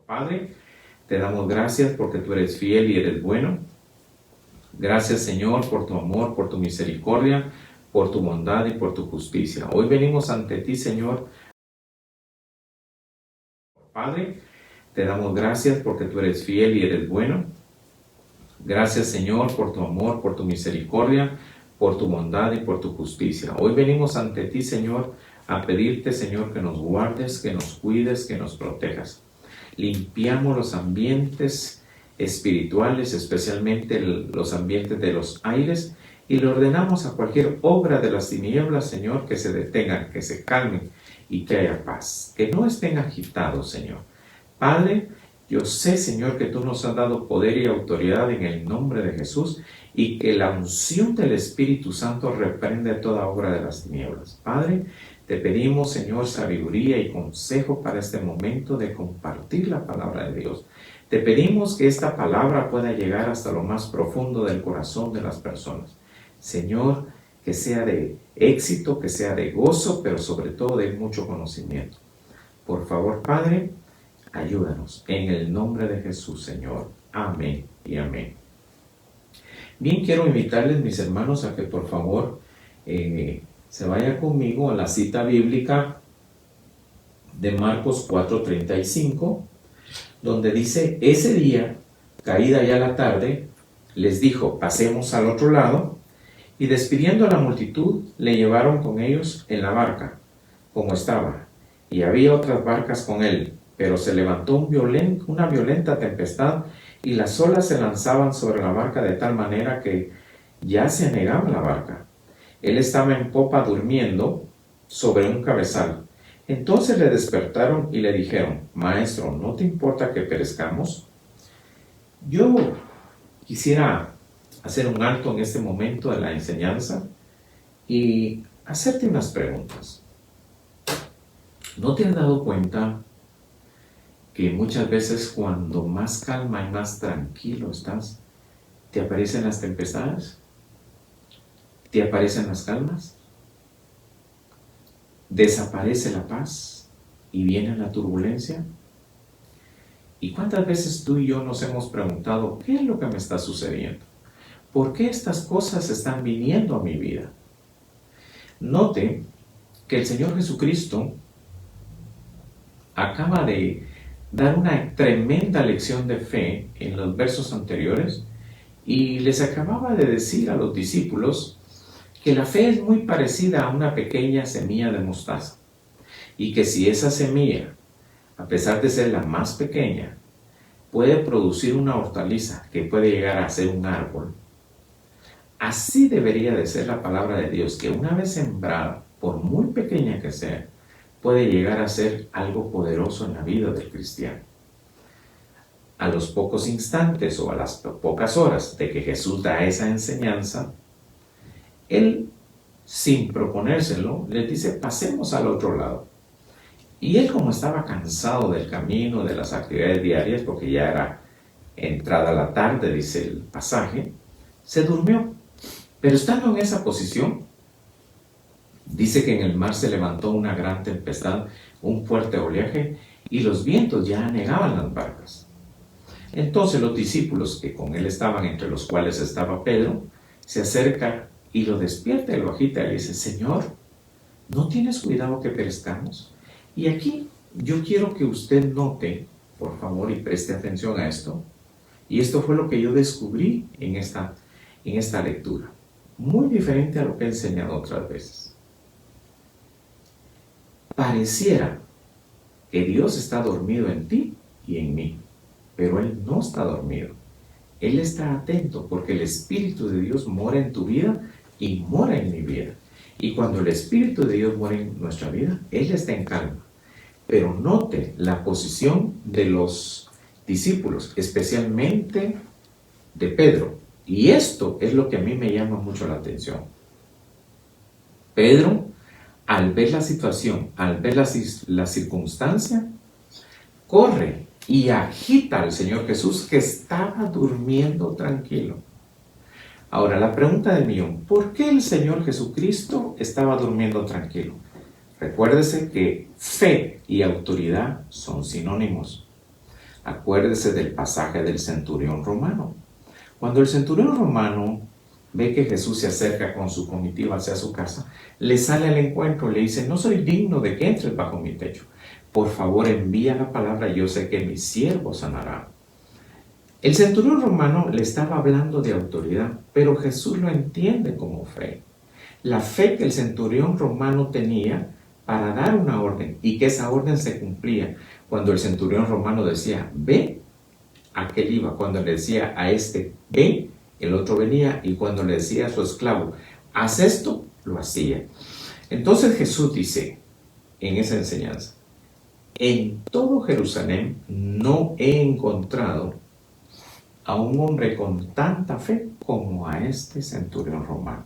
Padre, te damos gracias porque tú eres fiel y eres bueno. Gracias, Señor, por tu amor, por tu misericordia, por tu bondad y por tu justicia. Hoy venimos ante ti, Señor. Padre, te damos gracias porque tú eres fiel y eres bueno. Gracias, Señor, por tu amor, por tu misericordia, por tu bondad y por tu justicia. Hoy venimos ante ti, Señor, a pedirte, Señor, que nos guardes, que nos cuides, que nos protejas. Limpiamos los ambientes espirituales, especialmente los ambientes de los aires, y le ordenamos a cualquier obra de las tinieblas, Señor, que se detengan, que se calmen y que haya paz, que no estén agitados, Señor. Padre, yo sé, Señor, que tú nos has dado poder y autoridad en el nombre de Jesús y que la unción del Espíritu Santo reprende toda obra de las tinieblas. Padre, te pedimos, Señor, sabiduría y consejo para este momento de compartir la palabra de Dios. Te pedimos que esta palabra pueda llegar hasta lo más profundo del corazón de las personas. Señor, que sea de éxito, que sea de gozo, pero sobre todo de mucho conocimiento. Por favor, Padre, ayúdanos. En el nombre de Jesús, Señor. Amén y amén. Bien, quiero invitarles, mis hermanos, a que por favor se vaya conmigo a la cita bíblica de Marcos 4:35, donde dice: ese día, caída ya la tarde, les dijo: pasemos al otro lado, y despidiendo a la multitud, le llevaron con ellos en la barca, como estaba, y había otras barcas con él, pero se levantó una violenta tempestad, y las olas se lanzaban sobre la barca de tal manera que ya se anegaba la barca. Él estaba en popa durmiendo sobre un cabezal. Entonces le despertaron y le dijeron: Maestro, ¿no te importa que perezcamos? Yo quisiera hacer un alto en este momento de la enseñanza y hacerte unas preguntas. ¿No te has dado cuenta que muchas veces cuando más calma y más tranquilo estás, te aparecen las tempestades? ¿Te aparecen las calmas? ¿Desaparece la paz y viene la turbulencia? ¿Y cuántas veces tú y yo nos hemos preguntado: ¿qué es lo que me está sucediendo? ¿Por qué estas cosas están viniendo a mi vida? Note que el Señor Jesucristo acaba de dar una tremenda lección de fe en los versos anteriores y les acababa de decir a los discípulos que la fe es muy parecida a una pequeña semilla de mostaza y que si esa semilla, a pesar de ser la más pequeña, puede producir una hortaliza que puede llegar a ser un árbol, así debería de ser la palabra de Dios, que una vez sembrada, por muy pequeña que sea, puede llegar a ser algo poderoso en la vida del cristiano. A los pocos instantes o a las pocas horas de que Jesús da esa enseñanza, Él, sin proponérselo, les dice: pasemos al otro lado. Y él, como estaba cansado del camino, de las actividades diarias, porque ya era entrada la tarde, dice el pasaje, se durmió. Pero estando en esa posición, dice que en el mar se levantó una gran tempestad, un fuerte oleaje, y los vientos ya anegaban las barcas. Entonces los discípulos que con él estaban, entre los cuales estaba Pedro, se acerca y lo despierta y lo agita y le dice: Señor, ¿no tienes cuidado que perezcamos? Y aquí yo quiero que usted note, por favor, y preste atención a esto. Y esto fue lo que yo descubrí en esta lectura. Muy diferente a lo que he enseñado otras veces. Pareciera que Dios está dormido en ti y en mí, pero Él no está dormido. Él está atento porque el Espíritu de Dios mora en tu vida y mora en mi vida. Y cuando el Espíritu de Dios mora en nuestra vida, Él está en calma. Pero note la posición de los discípulos, especialmente de Pedro. Y esto es lo que a mí me llama mucho la atención. Pedro, al ver la situación, al ver la circunstancia, corre y agita al Señor Jesús, que estaba durmiendo tranquilo. Ahora, la pregunta del millón: ¿por qué el Señor Jesucristo estaba durmiendo tranquilo? Recuérdese que fe y autoridad son sinónimos. Acuérdese del pasaje del centurión romano. Cuando el centurión romano ve que Jesús se acerca con su comitiva hacia su casa, le sale al encuentro, le dice: no soy digno de que entres bajo mi techo. Por favor, envía la palabra, yo sé que mi siervo sanará. El centurión romano le estaba hablando de autoridad, pero Jesús lo entiende como fe. La fe que el centurión romano tenía para dar una orden y que esa orden se cumplía. Cuando el centurión romano decía, ve, aquel iba. Cuando le decía a este, ven, el otro venía. Y cuando le decía a su esclavo, haz esto, lo hacía. Entonces Jesús dice en esa enseñanza: en todo Jerusalén no he encontrado a un hombre con tanta fe como a este centurión romano.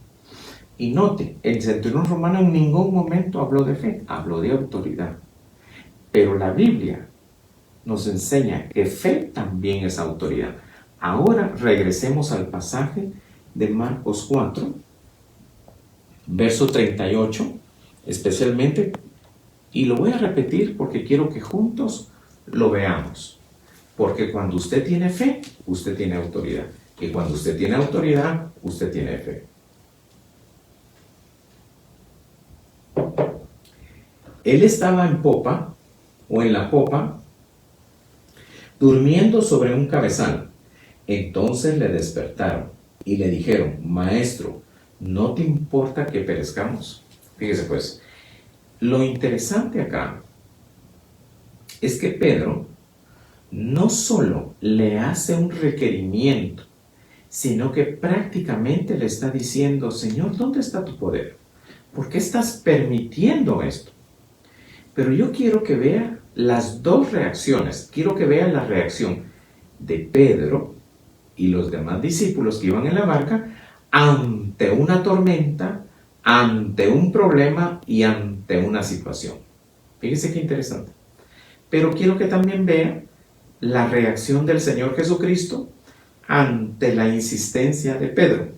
Y note, el centurión romano en ningún momento habló de fe, habló de autoridad. Pero la Biblia nos enseña que fe también es autoridad. Ahora regresemos al pasaje de Marcos 4, verso 38, especialmente, y lo voy a repetir porque quiero que juntos lo veamos. Porque cuando usted tiene fe, usted tiene autoridad. Y cuando usted tiene autoridad, usted tiene fe. Él estaba en popa, o en la popa, durmiendo sobre un cabezal. Entonces le despertaron y le dijeron: Maestro, ¿no te importa que perezcamos? Fíjese pues, lo interesante acá es que Pedro no solo le hace un requerimiento, sino que prácticamente le está diciendo: Señor, ¿dónde está tu poder? ¿Por qué estás permitiendo esto? Pero yo quiero que vea las dos reacciones. Quiero que vea la reacción de Pedro y los demás discípulos que iban en la barca ante una tormenta, ante un problema y ante una situación. Fíjese qué interesante. Pero quiero que también vea la reacción del Señor Jesucristo ante la insistencia de Pedro.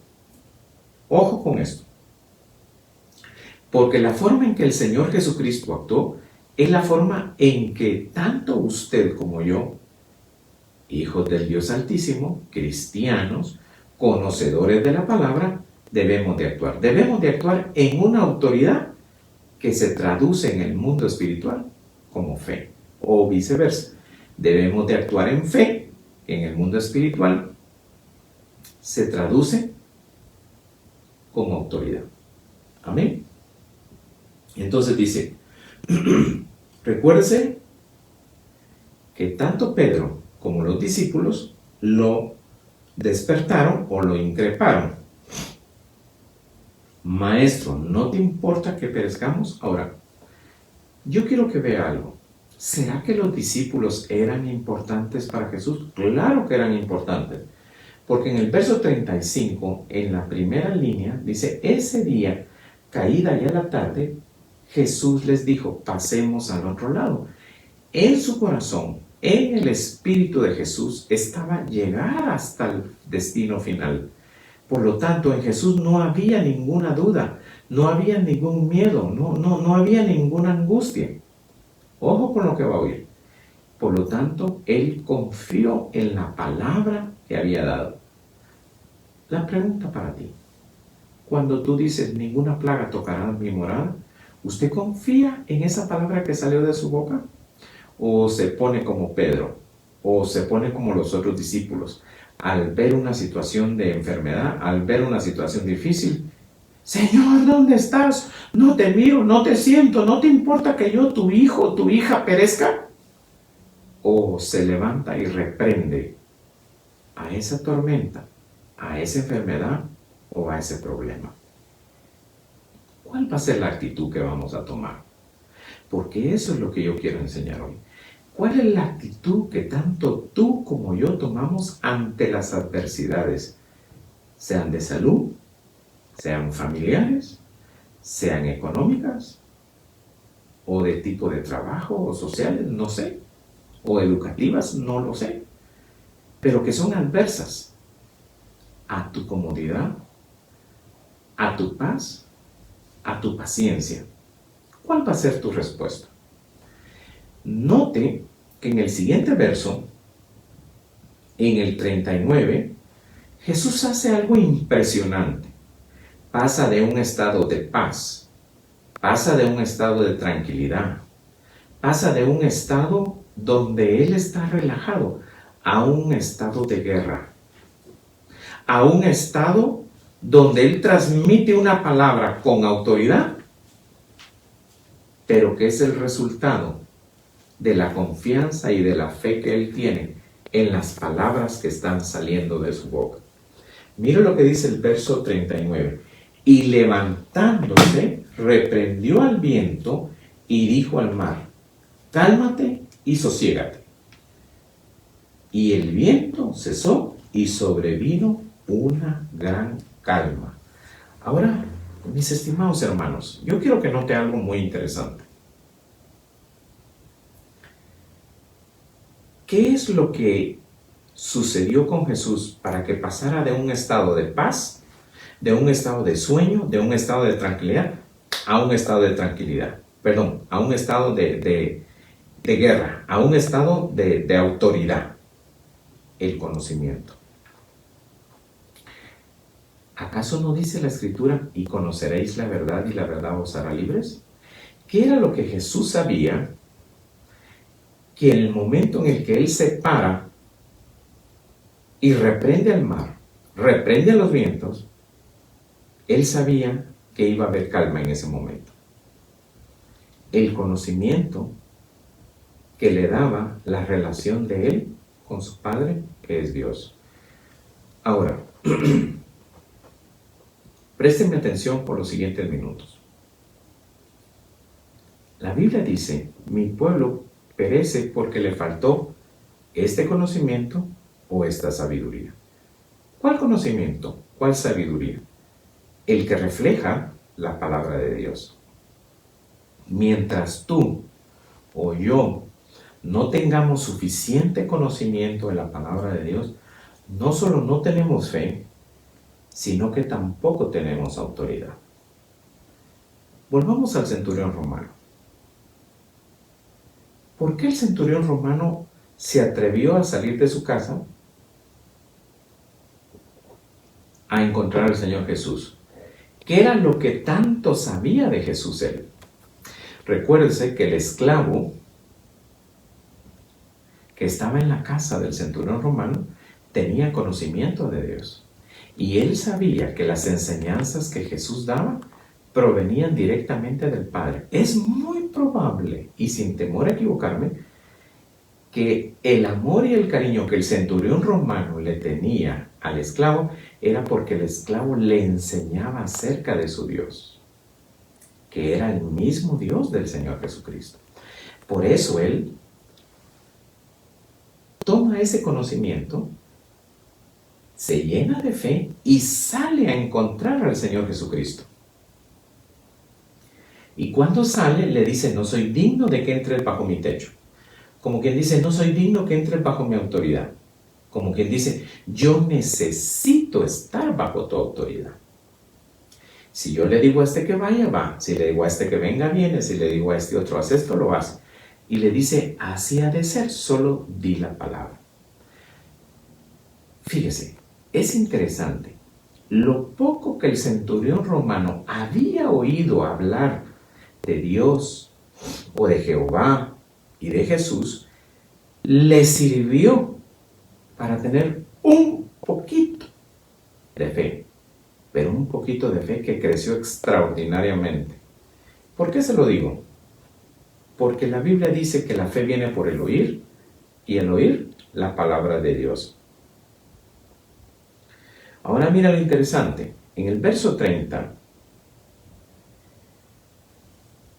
Ojo con esto. Porque la forma en que el Señor Jesucristo actuó es la forma en que tanto usted como yo, hijos del Dios Altísimo, cristianos, conocedores de la palabra, debemos de actuar. Debemos de actuar en una autoridad que se traduce en el mundo espiritual como fe, o viceversa. Debemos de actuar en fe, que en el mundo espiritual se traduce como autoridad. Amén. Entonces dice, recuérdese que tanto Pedro como los discípulos lo despertaron o lo increparon. Maestro, ¿no te importa que perezcamos? Ahora, yo quiero que vea algo. ¿Será que los discípulos eran importantes para Jesús? Claro que eran importantes. Porque en el verso 35, en la primera línea, dice: ese día, caída ya la tarde, Jesús les dijo: pasemos al otro lado. En su corazón, en el espíritu de Jesús, estaba llegar hasta el destino final. Por lo tanto, en Jesús no había ninguna duda, no había ningún miedo, no había ninguna angustia. Ojo con lo que va a oír. Por lo tanto, él confió en la palabra que había dado. La pregunta para ti: cuando tú dices ninguna plaga tocará mi morada, ¿usted confía en esa palabra que salió de su boca? ¿O se pone como Pedro? ¿O se pone como los otros discípulos? Al ver una situación de enfermedad, al ver una situación difícil: Señor, ¿dónde estás? No te miro, no te siento, ¿no te importa que yo, tu hijo o tu hija, perezca? ¿O se levanta y reprende a esa tormenta, a esa enfermedad o a ese problema? ¿Cuál va a ser la actitud que vamos a tomar? Porque eso es lo que yo quiero enseñar hoy. ¿Cuál es la actitud que tanto tú como yo tomamos ante las adversidades? Sean de salud, sean familiares, sean económicas, o de tipo de trabajo, o sociales, no sé, o educativas, no lo sé, pero que son adversas a tu comodidad, a tu paz, a tu paciencia. ¿Cuál va a ser tu respuesta? Note que en el siguiente verso en el 39, Jesús hace algo impresionante. Pasa de un estado de paz, pasa de un estado de tranquilidad, pasa de un estado donde Él está relajado a un estado de guerra, a un estado donde Él transmite una palabra con autoridad, pero que es el resultado de la confianza y de la fe que Él tiene en las palabras que están saliendo de su boca. Mira lo que dice el verso 39. Y levantándose, reprendió al viento y dijo al mar: cálmate y sosiégate. Y el viento cesó y sobrevino una gran calma. Ahora, mis estimados hermanos, yo quiero que note algo muy interesante. ¿Qué es lo que sucedió con Jesús para que pasara de un estado de paz, de un estado de sueño, de un estado de tranquilidad, a un estado de tranquilidad? Perdón, a un estado de guerra, a un estado de autoridad. El conocimiento. ¿Acaso no dice la Escritura: y conoceréis la verdad y la verdad os hará libres? ¿Qué era lo que Jesús sabía? Que en el momento en el que Él se para y reprende al mar, reprende a los vientos, Él sabía que iba a haber calma en ese momento. El conocimiento que le daba la relación de Él con su Padre, que es Dios. Ahora, préstenme atención por los siguientes minutos. La Biblia dice: mi pueblo perece porque le faltó este conocimiento o esta sabiduría. ¿Cuál conocimiento? ¿Cuál sabiduría? El que refleja la palabra de Dios. Mientras tú o yo no tengamos suficiente conocimiento de la palabra de Dios, no solo no tenemos fe, sino que tampoco tenemos autoridad. Volvamos al centurión romano. ¿Por qué el centurión romano se atrevió a salir de su casa a encontrar al Señor Jesús? ¿Qué era lo que tanto sabía de Jesús él? Recuérdese que el esclavo que estaba en la casa del centurión romano tenía conocimiento de Dios. Y él sabía que las enseñanzas que Jesús daba provenían directamente del Padre. Es muy probable, y sin temor a equivocarme, que el amor y el cariño que el centurión romano le tenía al esclavo era porque el esclavo le enseñaba acerca de su Dios, que era el mismo Dios del Señor Jesucristo. Por eso él toma ese conocimiento, se llena de fe y sale a encontrar al Señor Jesucristo. Y cuando sale, le dice: no soy digno de que entres bajo mi techo. Como quien dice: no soy digno que entres bajo mi autoridad. Como quien dice: yo necesito estar bajo tu autoridad. Si yo le digo a este que vaya, va. Si le digo a este que venga, viene. Si le digo a este otro, haz esto, lo hace. Y le dice: así ha de ser, solo di la palabra. Fíjese, es interesante. Lo poco que el centurión romano había oído hablar de Dios o de Jehová y de Jesús, le sirvió para tener un poquito de fe, pero un poquito de fe que creció extraordinariamente. ¿Por qué se lo digo? Porque la Biblia dice que la fe viene por el oír, y el oír la palabra de Dios. Ahora mira lo interesante. En el verso 30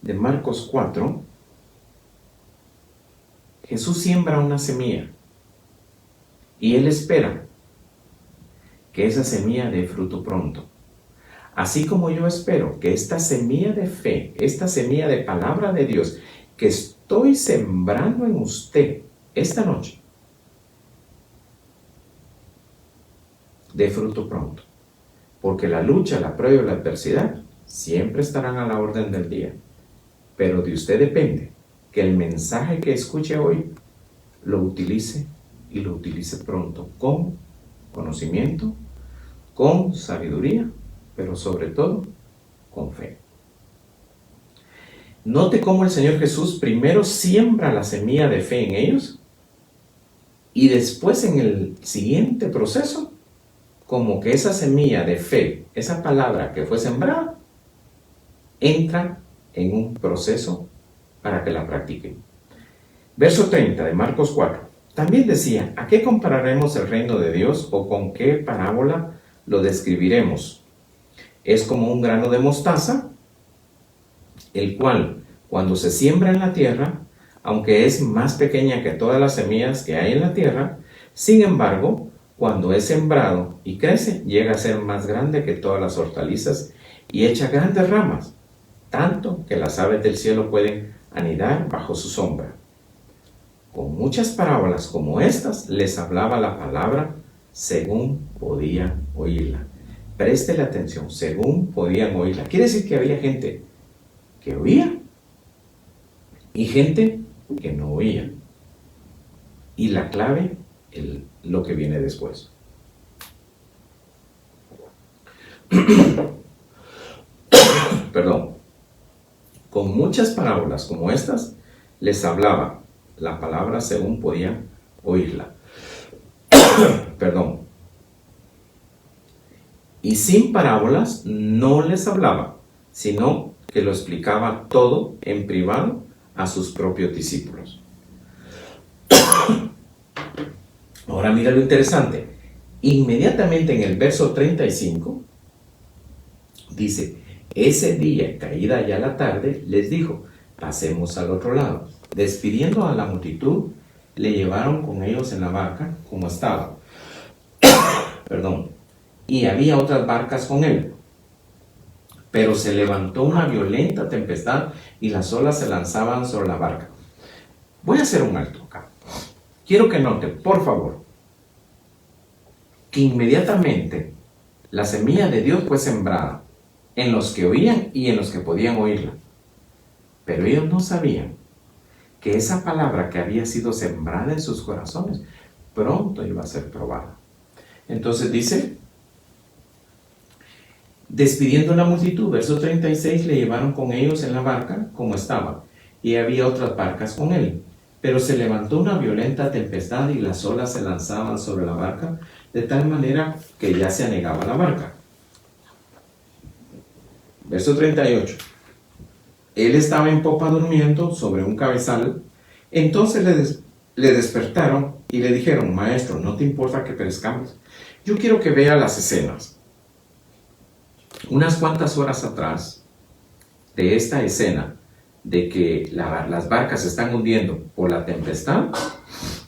de Marcos 4, Jesús siembra una semilla y Él espera que esa semilla dé fruto pronto. Así como yo espero que esta semilla de fe, esta semilla de palabra de Dios que estoy sembrando en usted esta noche, dé fruto pronto. Porque la lucha, la prueba y la adversidad siempre estarán a la orden del día. Pero de usted depende que el mensaje que escuche hoy lo utilice y lo utilice pronto con conocimiento, con sabiduría, pero sobre todo con fe. Note cómo el Señor Jesús primero siembra la semilla de fe en ellos y después en el siguiente proceso, como que esa semilla de fe, esa palabra que fue sembrada, entra en un proceso para que la practiquen. Verso 30 de Marcos 4. También decía, ¿a qué compararemos el reino de Dios o con qué parábola lo describiremos? Es como un grano de mostaza, el cual, cuando se siembra en la tierra, aunque es más pequeña que todas las semillas que hay en la tierra, sin embargo, cuando es sembrado y crece, llega a ser más grande que todas las hortalizas y echa grandes ramas, tanto que las aves del cielo pueden anidar bajo su sombra. Con muchas parábolas como estas, les hablaba la palabra según podían oírla. Préstele atención, según podían oírla. Quiere decir que había gente que oía y gente que no oía. Y la clave, lo que viene después. Perdón. Con muchas parábolas como estas, les hablaba la palabra según podían oírla. Perdón. Y sin parábolas no les hablaba, sino que lo explicaba todo en privado a sus propios discípulos. Ahora mira lo interesante. Inmediatamente en el verso 35 dice, ese día, caída ya la tarde, les dijo, pasemos al otro lado. Despidiendo a la multitud, le llevaron con ellos en la barca como estaba. Y había otras barcas con él. Pero se levantó una violenta tempestad y las olas se lanzaban sobre la barca. Voy a hacer un alto acá. Quiero que note, por favor, que inmediatamente la semilla de Dios fue sembrada en los que oían y en los que podían oírla. Pero ellos no sabían que esa palabra que había sido sembrada en sus corazones pronto iba a ser probada. Entonces dice, despidiendo la multitud, verso 36, le llevaron con ellos en la barca como estaba, y había otras barcas con él. Pero se levantó una violenta tempestad y las olas se lanzaban sobre la barca, de tal manera que ya se anegaba la barca. Verso 38. Él estaba en popa durmiendo sobre un cabezal. Entonces le despertaron y le dijeron, maestro, ¿no te importa que perezcamos? Yo quiero que vea las escenas. Unas cuantas horas atrás de esta escena de que las barcas se están hundiendo por la tempestad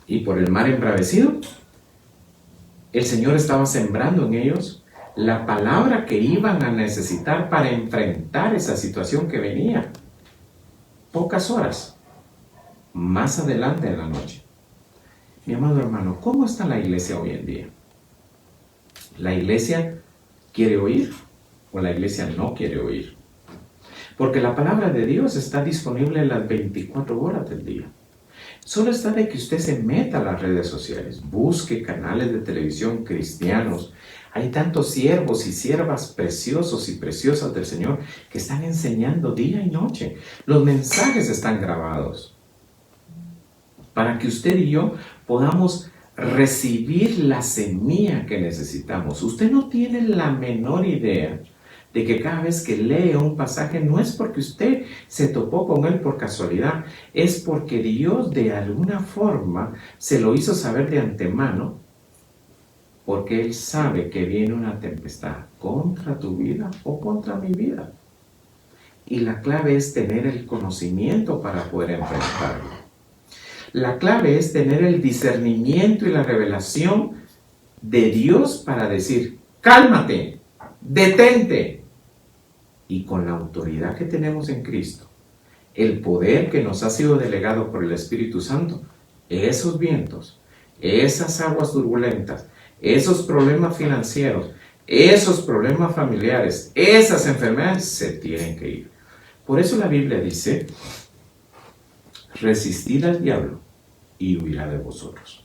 y por el mar embravecido, el Señor estaba sembrando en ellos la palabra que iban a necesitar para enfrentar esa situación que venía. Pocas horas más adelante en la noche. Mi amado hermano, ¿cómo está la iglesia hoy en día? ¿La iglesia quiere oír o la iglesia no quiere oír? Porque la palabra de Dios está disponible en las 24 horas del día. Solo está de que usted se meta a las redes sociales, busque canales de televisión cristianos. Hay tantos siervos y siervas preciosos y preciosas del Señor que están enseñando día y noche. Los mensajes están grabados para que usted y yo podamos recibir la semilla que necesitamos. Usted no tiene la menor idea de que cada vez que lee un pasaje no es porque usted se topó con él por casualidad, es porque Dios de alguna forma se lo hizo saber de antemano, porque Él sabe que viene una tempestad contra tu vida o contra mi vida. Y la clave es tener el conocimiento para poder enfrentarlo. La clave es tener el discernimiento y la revelación de Dios para decir, cálmate, detente. Y con la autoridad que tenemos en Cristo, el poder que nos ha sido delegado por el Espíritu Santo, esos vientos, esas aguas turbulentas, esos problemas financieros, esos problemas familiares, esas enfermedades se tienen que ir. Por eso la Biblia dice, resistid al diablo y huirá de vosotros.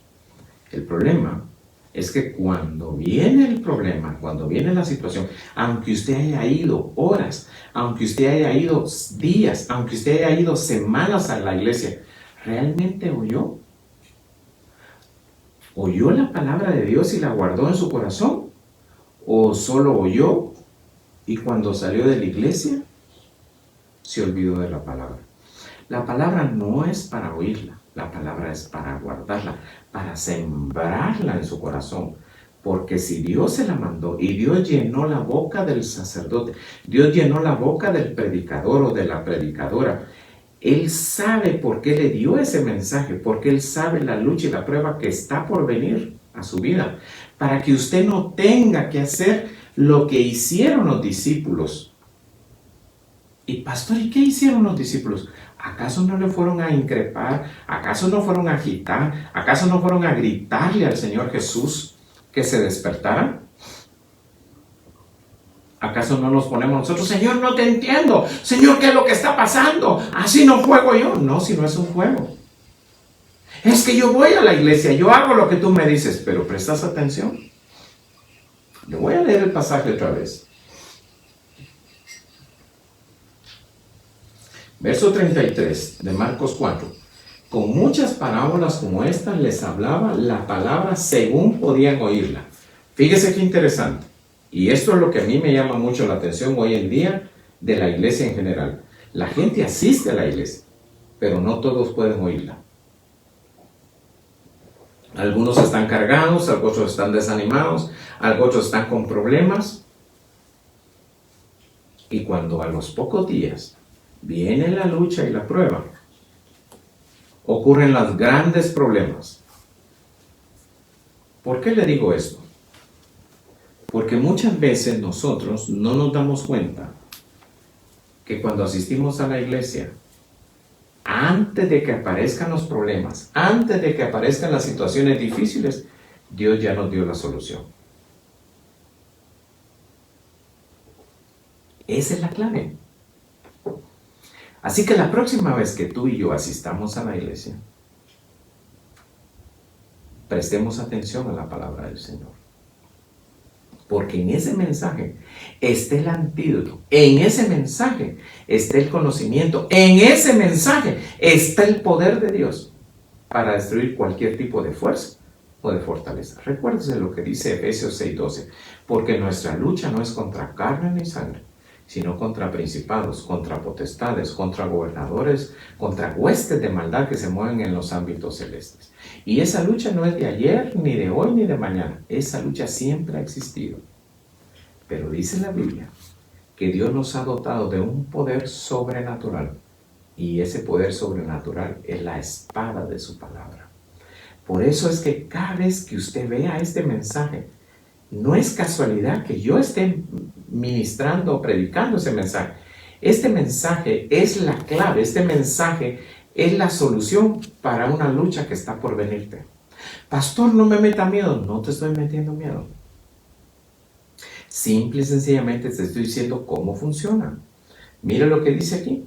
El problema es que cuando viene el problema, cuando viene la situación, aunque usted haya ido horas, aunque usted haya ido días, aunque usted haya ido semanas a la iglesia, ¿realmente oyó? ¿Oyó la palabra de Dios y la guardó en su corazón? ¿O solo oyó y cuando salió de la iglesia se olvidó de la palabra? La palabra no es para oírla, la palabra es para guardarla, para sembrarla en su corazón. Porque si Dios se la mandó y Dios llenó la boca del sacerdote, Dios llenó la boca del predicador o de la predicadora, Él sabe por qué le dio ese mensaje, porque Él sabe la lucha y la prueba que está por venir a su vida, para que usted no tenga que hacer lo que hicieron los discípulos. Y pastor, ¿y qué hicieron los discípulos? ¿Acaso no le fueron a increpar? ¿Acaso no fueron a agitar? ¿Acaso no fueron a gritarle al Señor Jesús que se despertara? ¿Acaso no nos ponemos nosotros, Señor, no te entiendo? Señor, ¿qué es lo que está pasando? Así no juego yo. No, si no es un juego. Es que yo voy a la iglesia, yo hago lo que tú me dices, pero ¿prestas atención? Yo voy a leer el pasaje otra vez. Verso 33 de Marcos 4. Con muchas parábolas como estas les hablaba la palabra según podían oírla. Fíjese qué interesante. Y esto es lo que a mí me llama mucho la atención hoy en día de la iglesia en general. La gente asiste a la iglesia, pero no todos pueden oírla. Algunos están cargados, otros están desanimados, otros están con problemas. Y cuando a los pocos días viene la lucha y la prueba, ocurren los grandes problemas. ¿Por qué le digo esto? Porque muchas veces nosotros no nos damos cuenta que cuando asistimos a la iglesia, antes de que aparezcan los problemas, antes de que aparezcan las situaciones difíciles, Dios ya nos dio la solución. Esa es la clave. Así que la próxima vez que tú y yo asistamos a la iglesia, prestemos atención a la palabra del Señor. Porque en ese mensaje está el antídoto, en ese mensaje está el conocimiento, en ese mensaje está el poder de Dios para destruir cualquier tipo de fuerza o de fortaleza. Recuérdese lo que dice Efesios 6:12, porque nuestra lucha no es contra carne ni sangre, sino contra principados, contra potestades, contra gobernadores, contra huestes de maldad que se mueven en los ámbitos celestes. Y esa lucha no es de ayer, ni de hoy, ni de mañana. Esa lucha siempre ha existido. Pero dice la Biblia que Dios nos ha dotado de un poder sobrenatural. Y ese poder sobrenatural es la espada de su palabra. Por eso es que cada vez que usted vea este mensaje, no es casualidad que yo esté ministrando o predicando ese mensaje. Este mensaje es la clave, este mensaje es la solución para una lucha que está por venirte. Pastor, no me meta miedo. No te estoy metiendo miedo. Simple y sencillamente te estoy diciendo cómo funciona. Mira lo que dice aquí,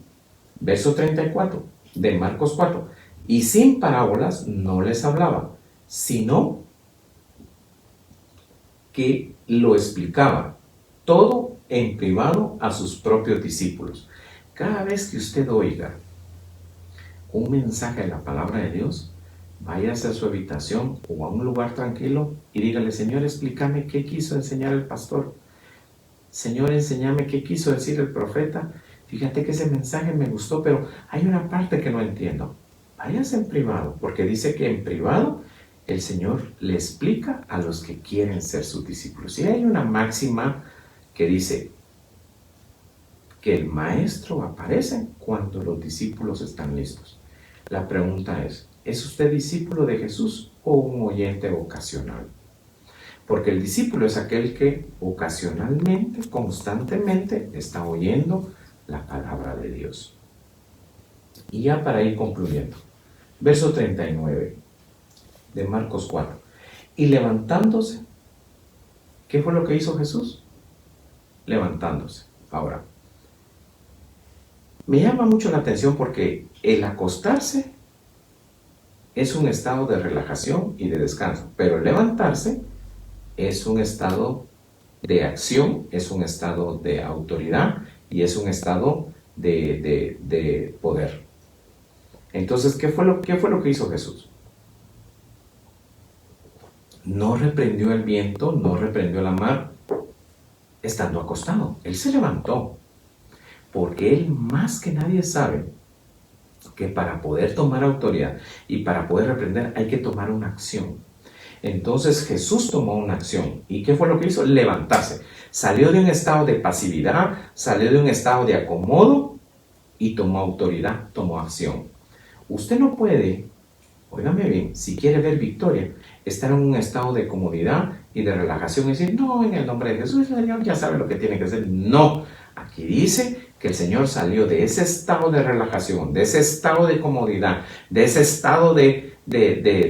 verso 34 de Marcos 4. Y sin parábolas no les hablaba, sino que lo explicaba todo en privado a sus propios discípulos. Cada vez que usted oiga un mensaje de la palabra de Dios, váyase a su habitación o a un lugar tranquilo y dígale, Señor, explícame qué quiso enseñar el pastor. Señor, enséñame qué quiso decir el profeta. Fíjate que ese mensaje me gustó, pero hay una parte que no entiendo. Váyase en privado, porque dice que en privado el Señor le explica a los que quieren ser sus discípulos. Y hay una máxima que dice que el maestro aparece cuando los discípulos están listos. La pregunta ¿es usted discípulo de Jesús o un oyente ocasional? Porque el discípulo es aquel que ocasionalmente, constantemente está oyendo la palabra de Dios. Y ya para ir concluyendo, verso 39 de Marcos 4. Y levantándose, ¿qué fue lo que hizo Jesús? Levantándose. Ahora, me llama mucho la atención porque el acostarse es un estado de relajación y de descanso, pero el levantarse es un estado de acción, es un estado de autoridad y es un estado de poder. Entonces, ¿qué fue lo que hizo Jesús? No reprendió el viento, no reprendió la mar, estando acostado. Él se levantó, porque él más que nadie sabe que para poder tomar autoridad y para poder reprender hay que tomar una acción. Entonces Jesús tomó una acción. ¿Y qué fue lo que hizo? Levantarse. Salió de un estado de pasividad, salió de un estado de acomodo y tomó autoridad, tomó acción. Usted no puede, óigame bien, si quiere ver victoria, estar en un estado de comodidad y de relajación y decir, no, en el nombre de Jesús, el Señor ya sabe lo que tiene que hacer. No, aquí dice que el Señor salió de ese estado de relajación, de ese estado de comodidad, de ese estado de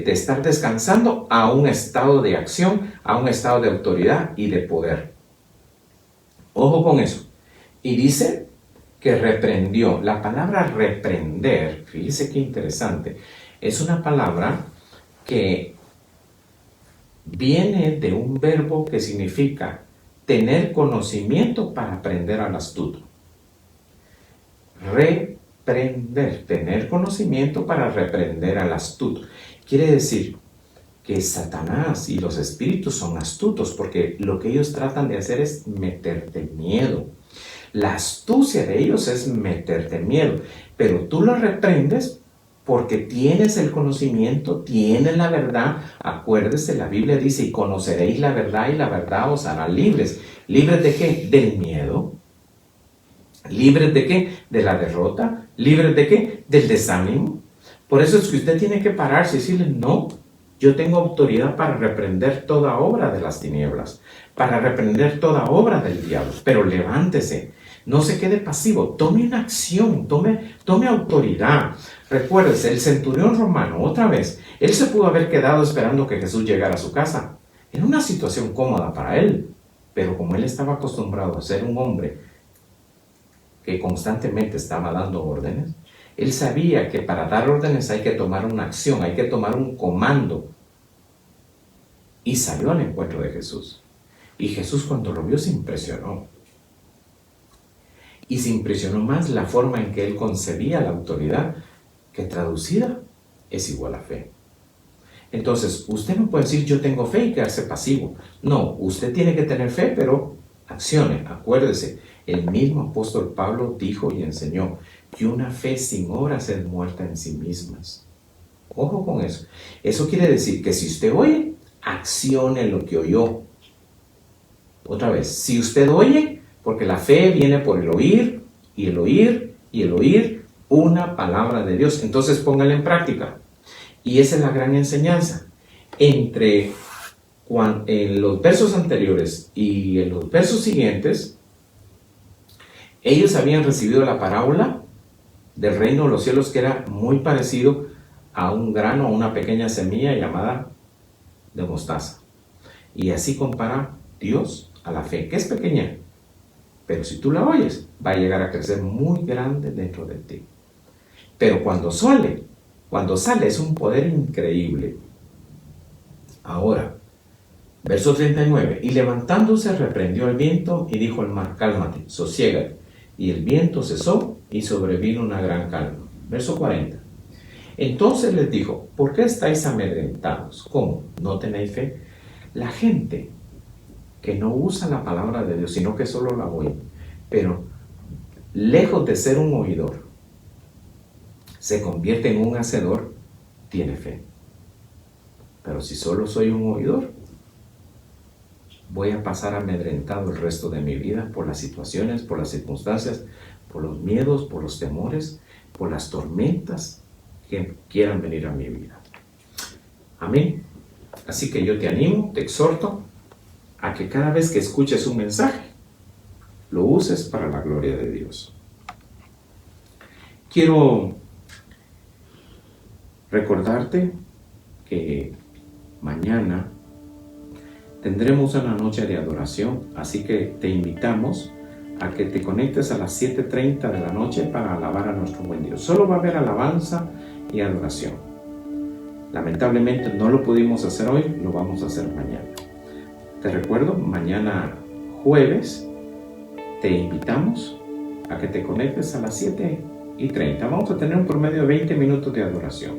estar descansando a un estado de acción, a un estado de autoridad y de poder. Ojo con eso. Y dice que reprendió. La palabra reprender, fíjese qué interesante, es una palabra que viene de un verbo que significa tener conocimiento para aprender al astuto. Reprender, tener conocimiento para reprender al astuto. Quiere decir que Satanás y los espíritus son astutos porque lo que ellos tratan de hacer es meterte miedo. La astucia de ellos es meterte miedo, pero tú lo reprendes porque tienes el conocimiento, tienes la verdad. Acuérdese, la Biblia dice, y conoceréis la verdad y la verdad os hará libres. ¿Libres de qué? Del miedo. ¿Libres de qué? De la derrota. ¿Libres de qué? Del desánimo. Por eso es que usted tiene que pararse y decirle, no, yo tengo autoridad para reprender toda obra de las tinieblas, para reprender toda obra del diablo, pero levántese. No se quede pasivo, tome una acción, tome autoridad. Recuérdese, el centurión romano, otra vez, él se pudo haber quedado esperando que Jesús llegara a su casa. Era una situación cómoda para él, pero como él estaba acostumbrado a ser un hombre que constantemente estaba dando órdenes, él sabía que para dar órdenes hay que tomar una acción, hay que tomar un comando. Y salió al encuentro de Jesús. Y Jesús cuando lo vio se impresionó. Y se impresionó más la forma en que él concebía la autoridad, que traducida es igual a fe. Entonces, usted no puede decir yo tengo fe y quedarse pasivo. No, usted tiene que tener fe, pero accione. Acuérdese, el mismo apóstol Pablo dijo y enseñó que una fe sin obras es muerta en sí mismas. Ojo con eso. Eso quiere decir que si usted oye, accione lo que oyó. Otra vez, si usted oye, porque la fe viene por el oír, y el oír, y el oír una palabra de Dios. Entonces póngala en práctica. Y esa es la gran enseñanza. En los versos anteriores y en los versos siguientes, ellos habían recibido la parábola del reino de los cielos, que era muy parecido a un grano, a una pequeña semilla llamada de mostaza. Y así compara Dios a la fe, que es pequeña, pero si tú la oyes, va a llegar a crecer muy grande dentro de ti. Pero cuando sale es un poder increíble. Ahora, verso 39, y levantándose reprendió el viento y dijo al mar, cálmate, sosiégate. Y el viento cesó y sobrevino una gran calma. Verso 40. Entonces les dijo, ¿por qué estáis amedrentados? ¿Cómo? ¿No tenéis fe? La gente que no usa la palabra de Dios, sino que solo la oye, pero lejos de ser un oidor, se convierte en un hacedor, tiene fe. Pero si solo soy un oidor, voy a pasar amedrentado el resto de mi vida por las situaciones, por las circunstancias, por los miedos, por los temores, por las tormentas que quieran venir a mi vida. Amén. Así que yo te animo, te exhorto a que cada vez que escuches un mensaje, lo uses para la gloria de Dios. Quiero recordarte que mañana tendremos una noche de adoración, así que te invitamos a que te conectes a las 7:30 de la noche para alabar a nuestro buen Dios. Solo va a haber alabanza y adoración. Lamentablemente no lo pudimos hacer hoy, lo vamos a hacer mañana. Te recuerdo, mañana jueves te invitamos a que te conectes a las 7:30. Vamos a tener un promedio de 20 minutos de adoración.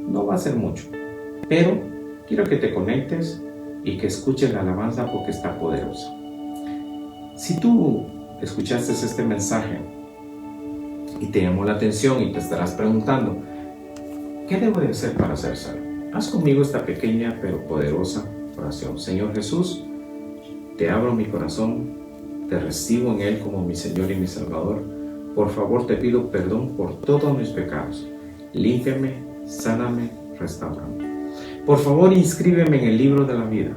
No va a ser mucho, pero quiero que te conectes y que escuches la alabanza porque está poderosa. Si tú escuchaste este mensaje y te llamó la atención y te estarás preguntando, ¿qué debo de hacer para ser salvo? Haz conmigo esta pequeña pero poderosa oración. Señor Jesús, te abro mi corazón, te recibo en Él como mi Señor y mi Salvador. Por favor, te pido perdón por todos mis pecados. Límpiame, sáname, restaurame. Por favor, inscríbeme en el libro de la vida.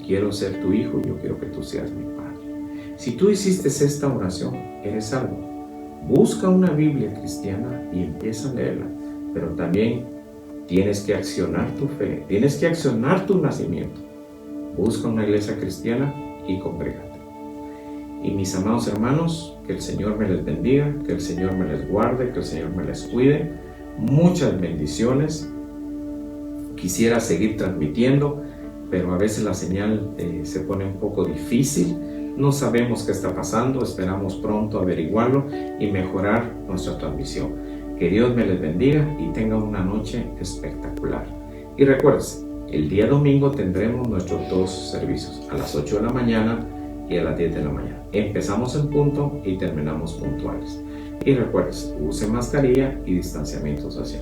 Quiero ser tu hijo y yo quiero que tú seas mi Padre. Si tú hiciste esta oración, eres salvo. Busca una Biblia cristiana y empieza a leerla. Pero también tienes que accionar tu fe, tienes que accionar tu nacimiento. Busca una iglesia cristiana y congrégate. Y mis amados hermanos, que el Señor me les bendiga, que el Señor me les guarde, que el Señor me les cuide. Muchas bendiciones. Quisiera seguir transmitiendo, pero a veces la señal se pone un poco difícil. No sabemos qué está pasando, esperamos pronto averiguarlo y mejorar nuestra transmisión. Que Dios me les bendiga y tengan una noche espectacular. Y recuerden, el día domingo tendremos nuestros 2 servicios, a las 8 de la mañana y a las 10 de la mañana. Empezamos en punto y terminamos puntuales. Y recuerden, use mascarilla y distanciamiento social.